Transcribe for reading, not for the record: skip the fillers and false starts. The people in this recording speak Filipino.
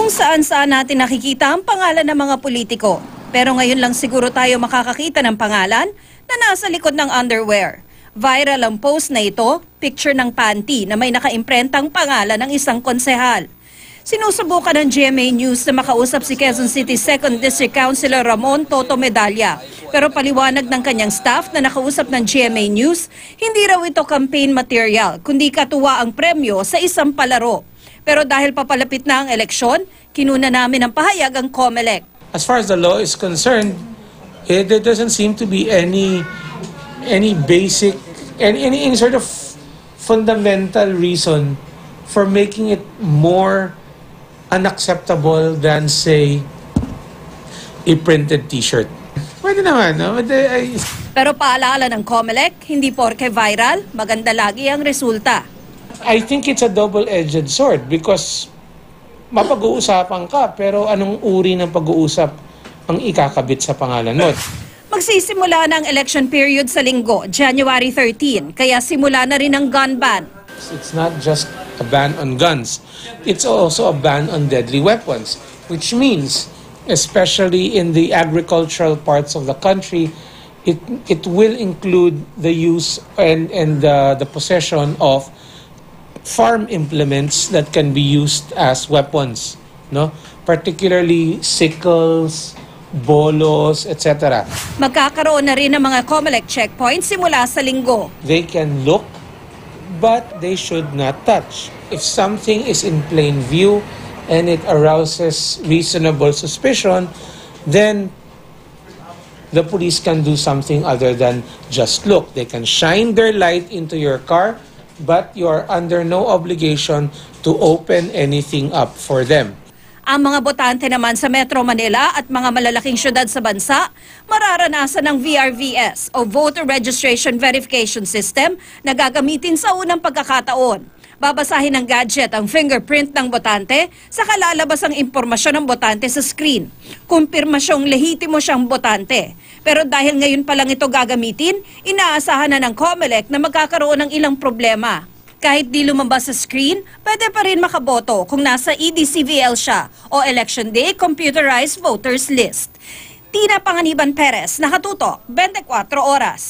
Kung saan-saan natin nakikita ang pangalan ng mga politiko. Pero ngayon lang siguro tayo makakakita ng pangalan na nasa likod ng underwear. Viral ang post na ito, picture ng panty na may nakaimprentang pangalan ng isang konsehal. Sinusubukan ng GMA News na makausap si Quezon City 2nd District Councilor Ramon Toto Medalla. Pero paliwanag ng kanyang staff na nakausap ng GMA News, hindi raw ito campaign material, kundi katuwa ang premyo sa isang palaro. Pero dahil papalapit na ang eleksyon, kinuna namin ang pahayag ang COMELEC. As far as the law is concerned, there doesn't seem to be any basic, any sort of fundamental reason for making it more unacceptable than, say, a printed t-shirt. Pwede naman, no? Pero paalala ng COMELEC, hindi porke viral, maganda lagi ang resulta. I think it's a double-edged sword because mapag-uusapan ka, pero anong uri ng pag-uusap ang ikakabit sa pangalan mo? Magsisimula na ang election period sa linggo, January 13, kaya simula na rin ang gun ban. It's not just a ban on guns. It's also a ban on deadly weapons, which means, especially in the agricultural parts of the country, it will include the use and the possession of farm implements that can be used as weapons, no? Particularly sickles, bolos, etc. Magkakaroon na rin ng mga COMELEC checkpoints simula sa linggo. They can look, but they should not touch. If something is in plain view and it arouses reasonable suspicion, then the police can do something other than just look. They can shine their light into your car, but you are under no obligation to open anything up for them. Ang mga botante naman sa Metro Manila at mga malalaking syudad sa bansa, mararanasan ng VRVS o Voter Registration Verification System na gagamitin sa unang pagkakataon. Babasahin ng gadget ang fingerprint ng botante, saka lalabas ang impormasyon ng botante sa screen. Kumpirmasyong lehitimo siyang botante. Pero dahil ngayon pa lang ito gagamitin, inaasahan na ng COMELEC na magkakaroon ng ilang problema. Kahit di lumabas sa screen, pwede pa rin makaboto kung nasa EDCVL siya o Election Day Computerized Voters List. Tina Panganiban Perez, Nakatutok, 24 Oras.